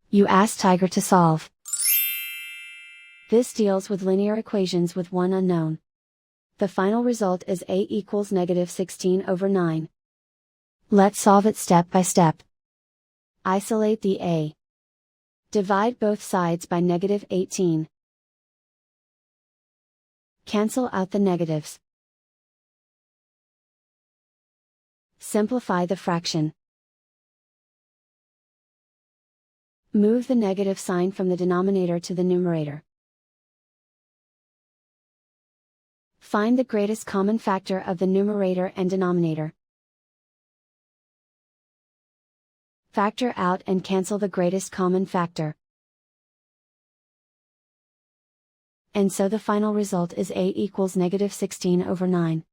You ask Tiger to solve. This deals with linear equations with one unknown. The final result is a equals -16/9. Let's solve it step by step. Isolate the a. Divide both sides by -18. Cancel out the negatives. Simplify the fraction. Move the negative sign from the denominator to the numerator. Find the greatest common factor of the numerator and denominator. Factor out and cancel the greatest common factor. And so the final result is a equals -16/9.